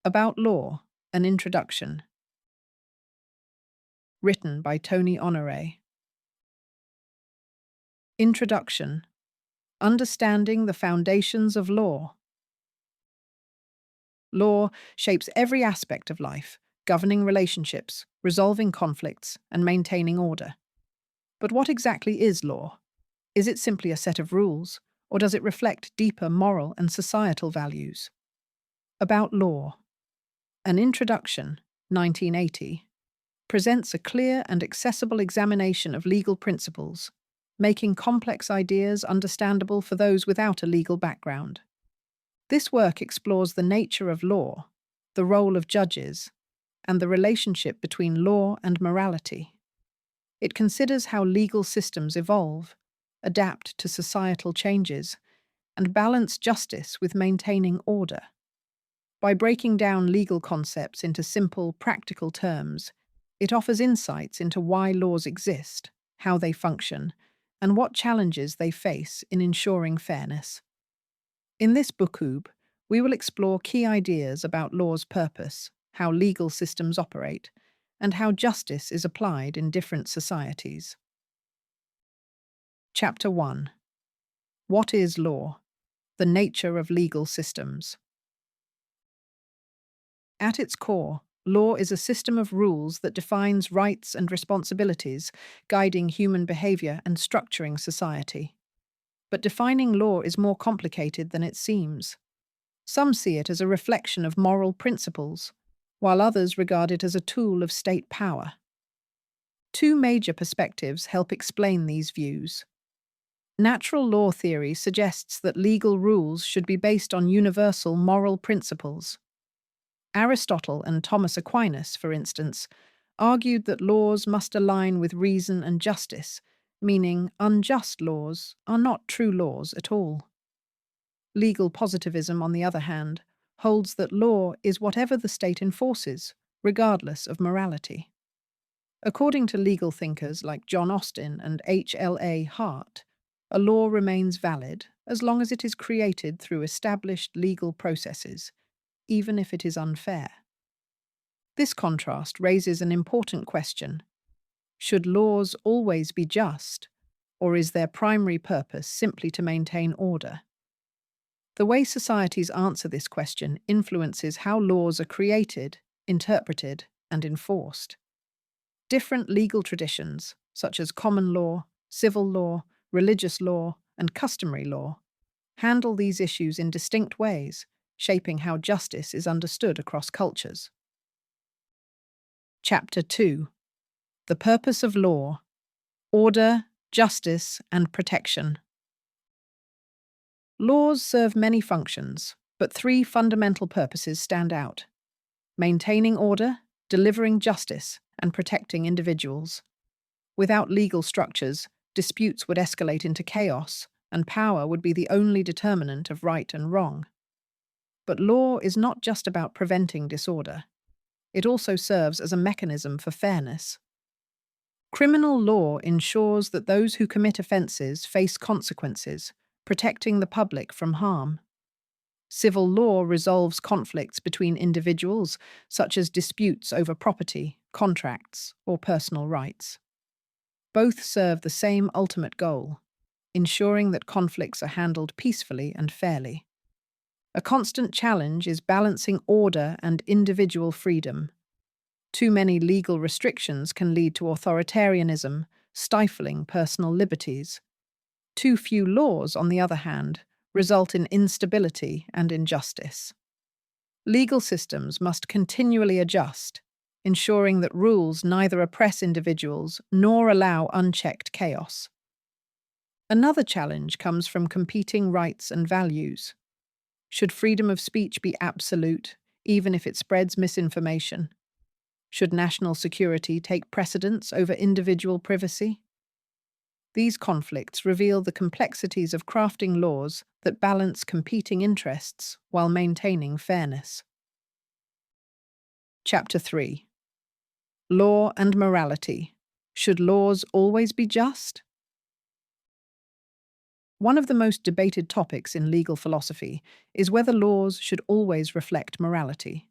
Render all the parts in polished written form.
About Law, an Introduction. Written by Tony Honoré. Introduction. Understanding the foundations of law. Law shapes every aspect of life, governing relationships, resolving conflicts, and maintaining order. But what exactly is law? Is it simply a set of rules, or does it reflect deeper moral and societal values? About Law. An Introduction, 1980, presents a clear and accessible examination of legal principles, making complex ideas understandable for those without a legal background. This work explores the nature of law, the role of judges, and the relationship between law and morality. It considers how legal systems evolve, adapt to societal changes, and balance justice with maintaining order. By breaking down legal concepts into simple, practical terms, it offers insights into why laws exist, how they function, and what challenges they face in ensuring fairness. In this bookube, we will explore key ideas about law's purpose, how legal systems operate, and how justice is applied in different societies. Chapter 1. What is law? The nature of legal systems. At its core, law is a system of rules that defines rights and responsibilities, guiding human behavior and structuring society. But defining law is more complicated than it seems. Some see it as a reflection of moral principles, while others regard it as a tool of state power. Two major perspectives help explain these views. Natural law theory suggests that legal rules should be based on universal moral principles. Aristotle and Thomas Aquinas, for instance, argued that laws must align with reason and justice, meaning unjust laws are not true laws at all. Legal positivism, on the other hand, holds that law is whatever the state enforces, regardless of morality. According to legal thinkers like John Austin and H.L.A. Hart, a law remains valid as long as it is created through established legal processes, even if it is unfair. This contrast raises an important question. Should laws always be just, or is their primary purpose simply to maintain order? The way societies answer this question influences how laws are created, interpreted, and enforced. Different legal traditions, such as common law, civil law, religious law, and customary law, handle these issues in distinct ways, shaping how justice is understood across cultures. Chapter 2. The Purpose of Law: Order, Justice, and Protection. Laws serve many functions, but three fundamental purposes stand out: maintaining order, delivering justice, and protecting individuals. Without legal structures, disputes would escalate into chaos, and power would be the only determinant of right and wrong. But law is not just about preventing disorder. It also serves as a mechanism for fairness. Criminal law ensures that those who commit offences face consequences, protecting the public from harm. Civil law resolves conflicts between individuals, such as disputes over property, contracts, or personal rights. Both serve the same ultimate goal: ensuring that conflicts are handled peacefully and fairly. A constant challenge is balancing order and individual freedom. Too many legal restrictions can lead to authoritarianism, stifling personal liberties. Too few laws, on the other hand, result in instability and injustice. Legal systems must continually adjust, ensuring that rules neither oppress individuals nor allow unchecked chaos. Another challenge comes from competing rights and values. Should freedom of speech be absolute, even if it spreads misinformation? Should national security take precedence over individual privacy? These conflicts reveal the complexities of crafting laws that balance competing interests while maintaining fairness. Chapter 3. Law and Morality. Should laws always be just? One of the most debated topics in legal philosophy is whether laws should always reflect morality.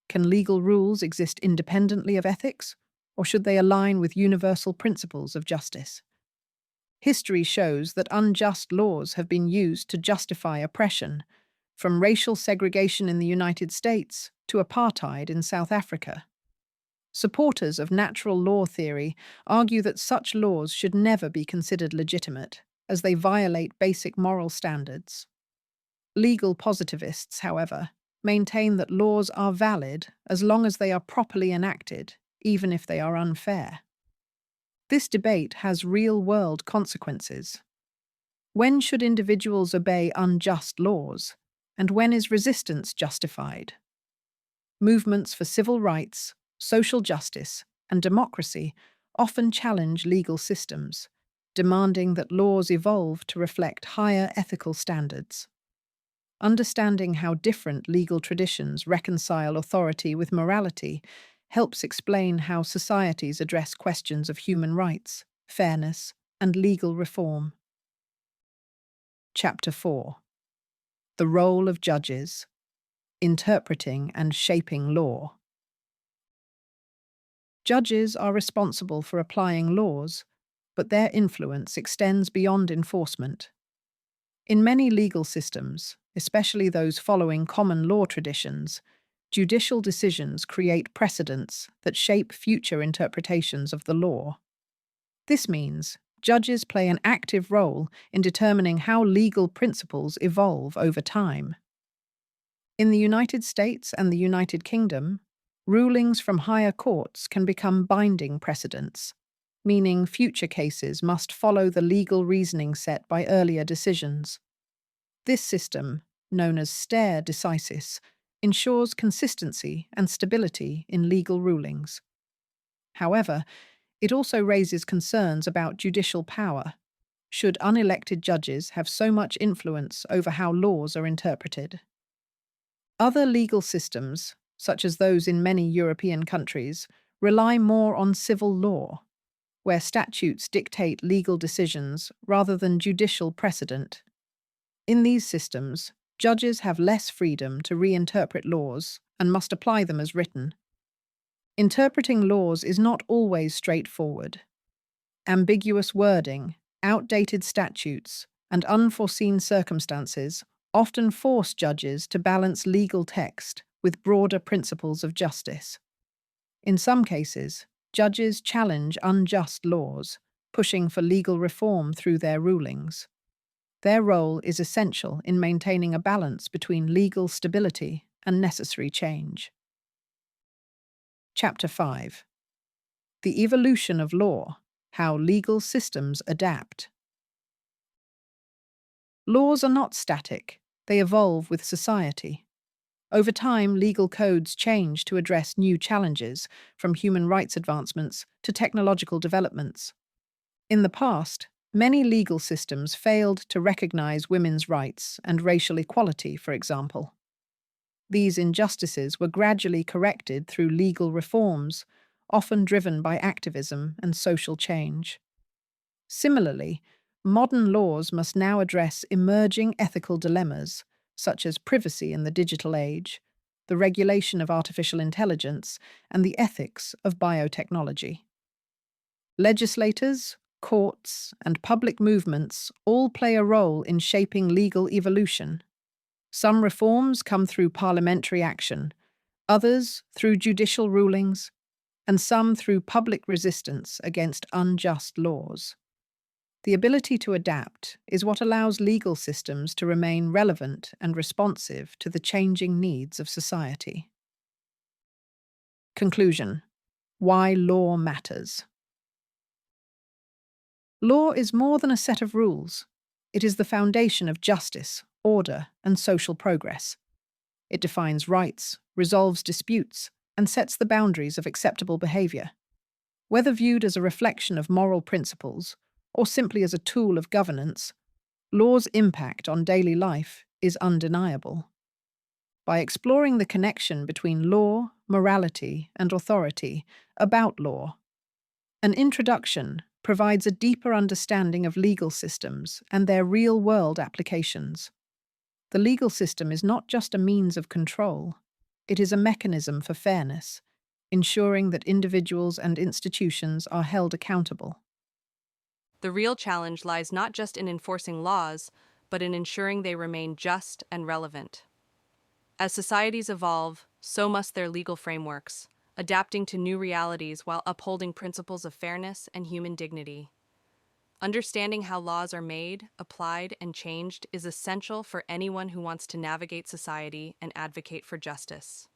Can legal rules exist independently of ethics, or should they align with universal principles of justice? History shows that unjust laws have been used to justify oppression, from racial segregation in the United States to apartheid in South Africa. Supporters of natural law theory argue that such laws should never be considered legitimate, as they violate basic moral standards. Legal positivists, however, maintain that laws are valid as long as they are properly enacted, even if they are unfair. This debate has real-world consequences. When should individuals obey unjust laws, and when is resistance justified? Movements for civil rights, social justice, and democracy often challenge legal systems, demanding that laws evolve to reflect higher ethical standards. Understanding how different legal traditions reconcile authority with morality helps explain how societies address questions of human rights, fairness, and legal reform. Chapter 4. The Role of Judges: Interpreting and Shaping Law. Judges are responsible for applying laws, but their influence extends beyond enforcement. In many legal systems, especially those following common law traditions, judicial decisions create precedents that shape future interpretations of the law. This means judges play an active role in determining how legal principles evolve over time. In the United States and the United Kingdom, rulings from higher courts can become binding precedents, meaning future cases must follow the legal reasoning set by earlier decisions. This system, known as stare decisis, ensures consistency and stability in legal rulings. However, it also raises concerns about judicial power. Should unelected judges have so much influence over how laws are interpreted? Other legal systems, such as those in many European countries, rely more on civil law, where statutes dictate legal decisions rather than judicial precedent. In these systems, judges have less freedom to reinterpret laws and must apply them as written. Interpreting laws is not always straightforward. Ambiguous wording, outdated statutes, and unforeseen circumstances often force judges to balance legal text with broader principles of justice. In some cases, judges challenge unjust laws, pushing for legal reform through their rulings. Their role is essential in maintaining a balance between legal stability and necessary change. Chapter 5. The Evolution of Law: How Legal Systems Adapt. Laws are not static, they evolve with society. Over time, legal codes change to address new challenges, from human rights advancements to technological developments. In the past, many legal systems failed to recognize women's rights and racial equality, for example. These injustices were gradually corrected through legal reforms, often driven by activism and social change. Similarly, modern laws must now address emerging ethical dilemmas, such as privacy in the digital age, the regulation of artificial intelligence, and the ethics of biotechnology. Legislators, courts, and public movements all play a role in shaping legal evolution. Some reforms come through parliamentary action, others through judicial rulings, and some through public resistance against unjust laws. The ability to adapt is what allows legal systems to remain relevant and responsive to the changing needs of society. Conclusion: why law matters. Law is more than a set of rules. It is the foundation of justice, order, and social progress. It defines rights, resolves disputes, and sets the boundaries of acceptable behavior. Whether viewed as a reflection of moral principles or simply as a tool of governance, law's impact on daily life is undeniable. By exploring the connection between law, morality, and authority about law, an introduction provides a deeper understanding of legal systems and their real-world applications. The legal system is not just a means of control, It is a mechanism for fairness, ensuring that individuals and institutions are held accountable. The real challenge lies not just in enforcing laws, but in ensuring they remain just and relevant. As societies evolve, so must their legal frameworks, adapting to new realities while upholding principles of fairness and human dignity. Understanding how laws are made, applied, and changed is essential for anyone who wants to navigate society and advocate for justice.